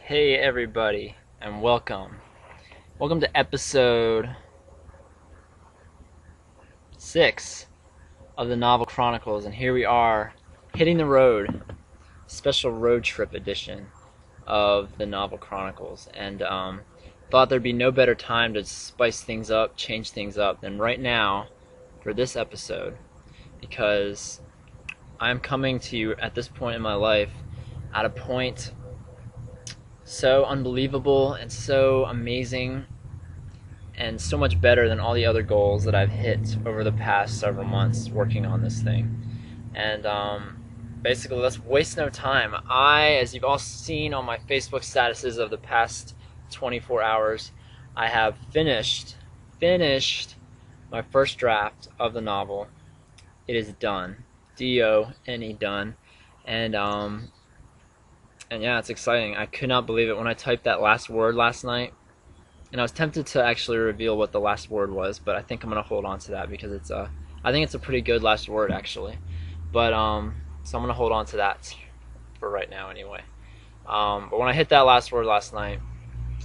Hey everybody, and welcome. Welcome to episode 6 of the Novel Chronicles, and here we are, hitting the road, special road trip edition of the Novel Chronicles, and thought there'd be no better time to spice things up, change things up, than right now for this episode, because I'm coming to you at this point in my life at a point so unbelievable and so amazing and so much better than all the other goals that I've hit over the past several months working on this thing. And basically, let's waste no time. As you've all seen on my Facebook statuses of the past 24 hours, I have finished my first draft of the novel. It is done. D-O-N-E, done. And yeah, it's exciting. I could not believe it when I typed that last word last night. And I was tempted to actually reveal what the last word was, but I think I'm gonna hold on to that because I think it's a pretty good last word actually. But so I'm gonna hold on to that for right now anyway. But when I hit that last word last night,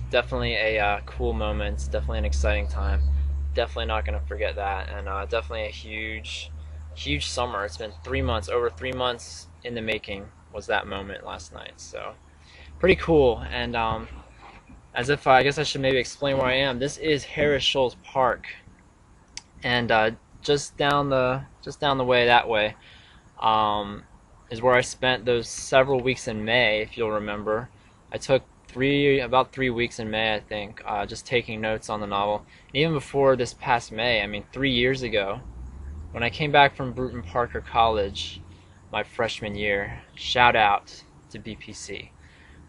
definitely a cool moment. Definitely an exciting time. Definitely not gonna forget that, and definitely a huge summer. It's been 3 months, over 3 months in the making was that moment last night. So pretty cool. And I guess I should maybe explain where I am. This is Harris Shoals Park, and just down the way that way is where I spent those several weeks in May. If you'll remember, I took about 3 weeks in May, I think, just taking notes on the novel. And even before this past May, I mean 3 years ago, when I came back from Bruton Parker College, my freshman year. Shout out to BPC.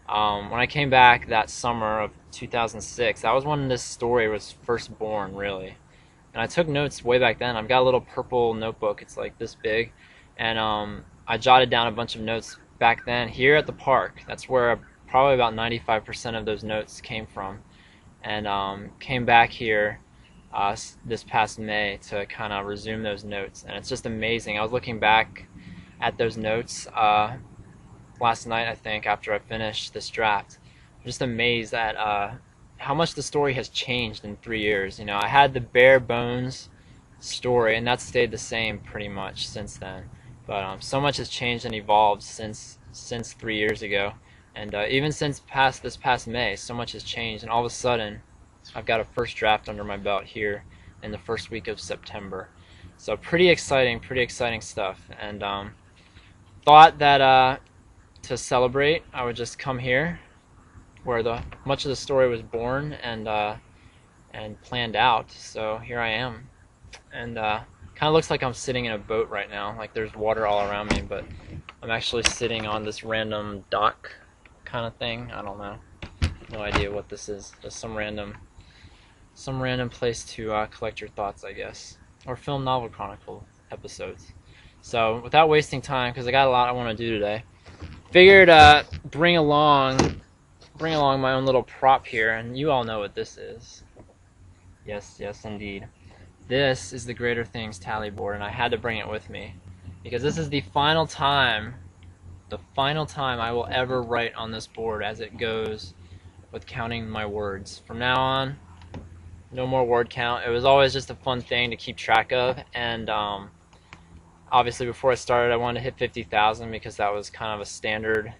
When I came back that summer of 2006, that was when this story was first born, really. And I took notes way back then. I've got a little purple notebook. It's like this big. And I jotted down a bunch of notes back then here at the park. That's where probably about 95% of those notes came from. And came back here this past May to kind of resume those notes. And it's just amazing. I was looking back at those notes last night, I think, after I finished this draft. I'm just amazed at how much the story has changed in 3 years. You know, I had the bare bones story, and that's stayed the same pretty much since then. But so much has changed and evolved since 3 years ago, and even since this past May, so much has changed. And all of a sudden, I've got a first draft under my belt here in the first week of September. So pretty exciting stuff. And thought that to celebrate, I would just come here, where much of the story was born and planned out. So here I am, and kind of looks like I'm sitting in a boat right now. Like there's water all around me, but I'm actually sitting on this random dock kind of thing. I don't know, no idea what this is. Just some random place to collect your thoughts, I guess, or film Novel Chronicle episodes. So without wasting time, because I got a lot I want to do today, figured bring along my own little prop here, and you all know what this is. Yes, indeed. This is the Greater Things tally board, and I had to bring it with me because this is the final time I will ever write on this board as it goes with counting my words. From now on, no more word count. It was always just a fun thing to keep track of, and obviously, before I started, I wanted to hit 50,000 because that was kind of a standard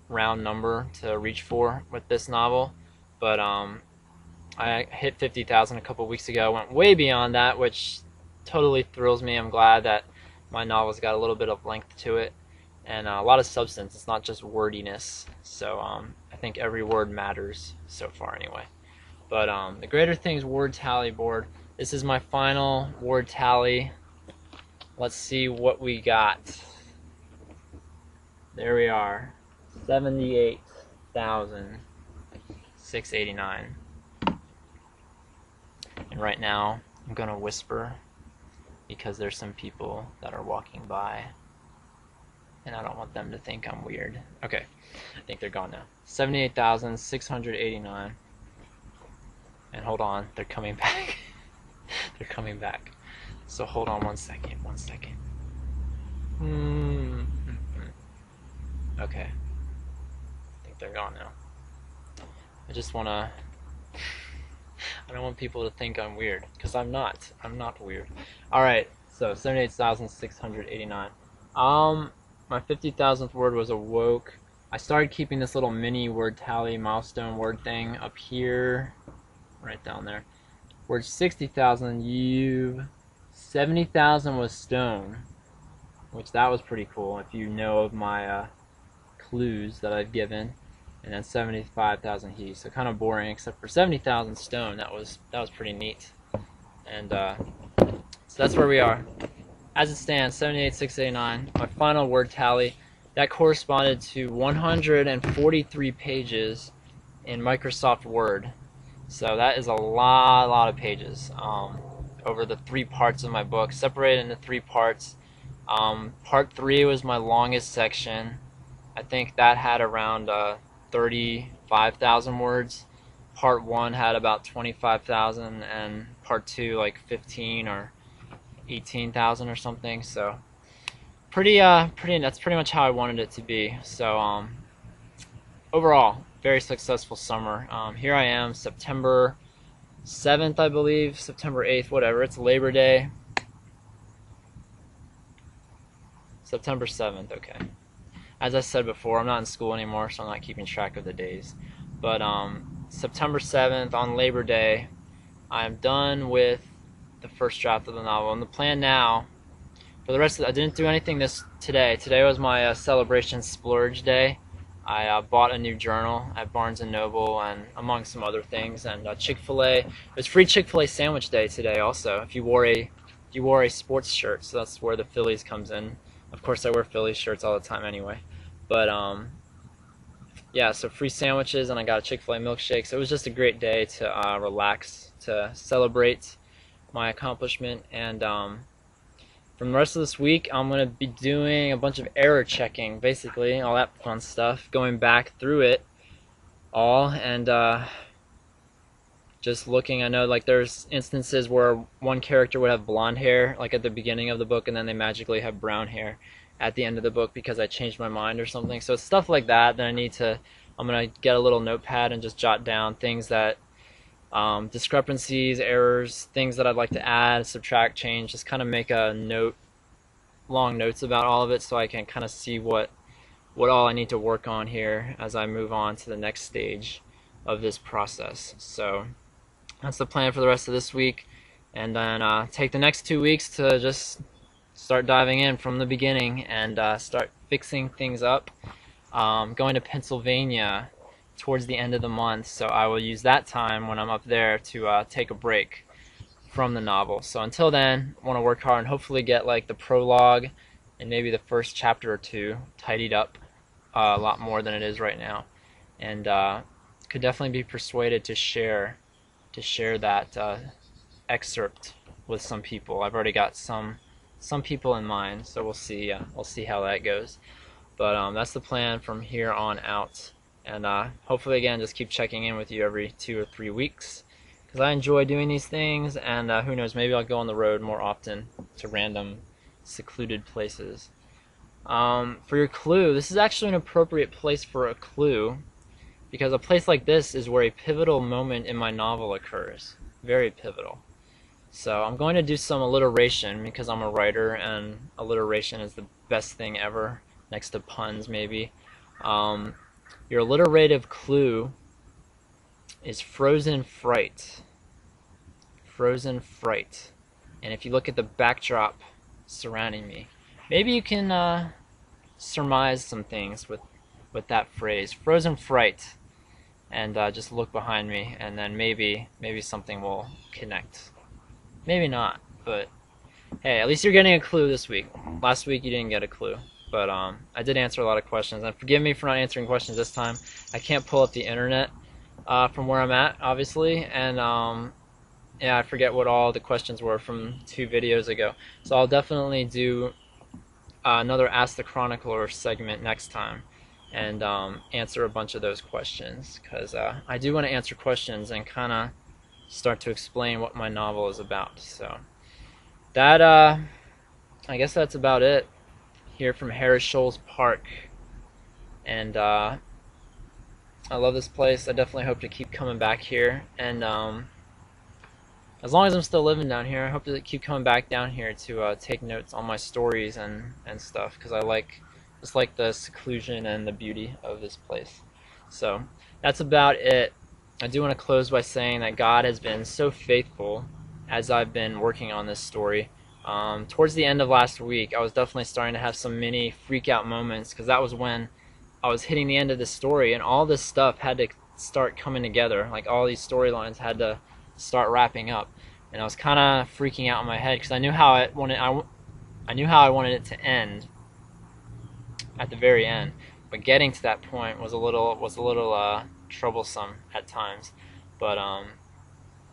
round number to reach for with this novel. But I hit 50,000 a couple weeks ago. I went way beyond that, which totally thrills me. I'm glad that my novel's got a little bit of length to it and a lot of substance. It's not just wordiness. So I think every word matters so far anyway. But the Greater Things word tally board. This is my final word tally. Let's see what we got. There we are, 78,689. And right now, I'm gonna whisper because there's some people that are walking by, and I don't want them to think I'm weird. Okay, I think they're gone now. 78,689. And hold on, they're coming back. They're coming back. So hold on one second. Okay. I think they're gone now. I just want to, I don't want people to think I'm weird, because I'm not. I'm not weird. Alright, so 78,689. My 50,000th word was awoke. I started keeping this little mini word tally milestone word thing up here, right down there. Word 60,000, 70,000 was stone, which that was pretty cool if you know of my clues that I've given. And then 75,000 he, so kind of boring, except for 70,000 stone. That was pretty neat. And so that's where we are. As it stands, 78,689. My final word tally, that corresponded to 143 pages in Microsoft Word. So that is a lot of pages over the 3 parts of my book, separated into 3 parts. Part 3 was my longest section. I think that had around 35,000 words. Part 1 had about 25,000, and part 2 like 15 or 18,000 or something. So that's pretty much how I wanted it to be. So overall, very successful summer. Here I am, September 7th, I believe, September 8th, whatever. It's Labor Day. September 7th, okay. As I said before, I'm not in school anymore, so I'm not keeping track of the days. But September 7th, on Labor Day, I'm done with the first draft of the novel. And the plan now, for the rest of I didn't do anything today. Today was my celebration splurge day. I bought a new journal at Barnes & Noble, and among some other things. And Chick-fil-A, it was free Chick-fil-A sandwich day today also, if you wore a sports shirt. So that's where the Phillies comes in. Of course, I wear Phillies shirts all the time anyway. But yeah, so free sandwiches, and I got a Chick-fil-A milkshake. So it was just a great day to relax, to celebrate my accomplishment. And from the rest of this week, I'm going to be doing a bunch of error checking, basically, all that fun stuff, going back through it all, and just looking. I know like there's instances where one character would have blonde hair, like at the beginning of the book, and then they magically have brown hair at the end of the book because I changed my mind or something. So it's stuff like that I'm gonna get a little notepad and just jot down things that discrepancies, errors, things that I'd like to add, subtract, change, just kind of make a long notes about all of it, so I can kind of see what all I need to work on here as I move on to the next stage of this process. So that's the plan for the rest of this week, and then take the next 2 weeks to just start diving in from the beginning and start fixing things up. Going to Pennsylvania towards the end of the month, so I will use that time when I'm up there to take a break from the novel. So until then, I want to work hard and hopefully get like the prologue and maybe the first chapter or 2 tidied up a lot more than it is right now, and could definitely be persuaded to share that excerpt with some people. I've already got some people in mind, so we'll see. We'll see how that goes. But that's the plan from here on out. And hopefully, again, just keep checking in with you every 2 or 3 weeks, because I enjoy doing these things. And who knows, maybe I'll go on the road more often to random secluded places. For your clue, this is actually an appropriate place for a clue, because a place like this is where a pivotal moment in my novel occurs. Very pivotal. So I'm going to do some alliteration because I'm a writer, and alliteration is the best thing ever, next to puns maybe. Your alliterative clue is frozen fright. Frozen fright. And if you look at the backdrop surrounding me, maybe you can surmise some things with that phrase, frozen fright, and just look behind me, and then maybe something will connect. Maybe not, but hey, at least you're getting a clue this week. Last week you didn't get a clue, but I did answer a lot of questions, and forgive me for not answering questions this time. I can't pull up the internet from where I'm at, obviously, and yeah, I forget what all the questions were from 2 videos ago. So I'll definitely do another Ask the Chronicler segment next time, and answer a bunch of those questions, because I do want to answer questions and kind of start to explain what my novel is about. So that I guess that's about it here from Harris Shoals Park, and I love this place. I definitely hope to keep coming back here, and as long as I'm still living down here, I hope to keep coming back down here to take notes on my stories and stuff, because I like just like the seclusion and the beauty of this place. So that's about it. I do want to close by saying that God has been so faithful as I've been working on this story. Towards the end of last week, I was definitely starting to have some mini freak out moments, because that was when I was hitting the end of the story, and all this stuff had to start coming together. Like all these storylines had to start wrapping up, and I was kind of freaking out in my head because I knew how I knew how I wanted it to end at the very end, but getting to that point was a little troublesome at times. But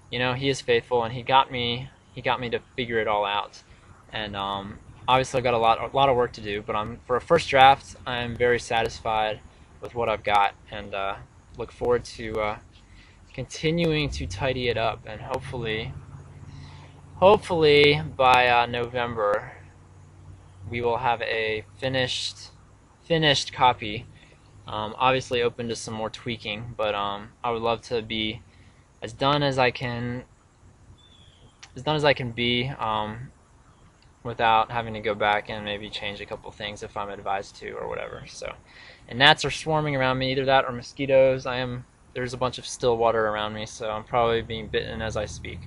you know, He is faithful, and He got me to figure it all out, and obviously I've got a lot of work to do, but for a first draft, I'm very satisfied with what I've got, and look forward to continuing to tidy it up, and hopefully by November we will have a finished copy. Obviously open to some more tweaking, but I would love to be as done as I can be, without having to go back and maybe change a couple things if I'm advised to or whatever. So, and gnats are swarming around me, either that or mosquitoes. There's a bunch of still water around me, so I'm probably being bitten as I speak.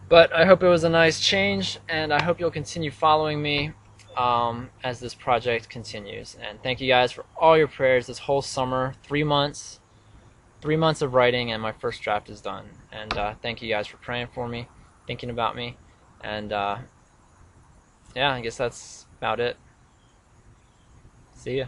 But I hope it was a nice change, and I hope you'll continue following me as this project continues. And thank you guys for all your prayers this whole summer. 3 months of writing, and my first draft is done. And thank you guys for praying for me, thinking about me, and yeah, I guess that's about it. See ya.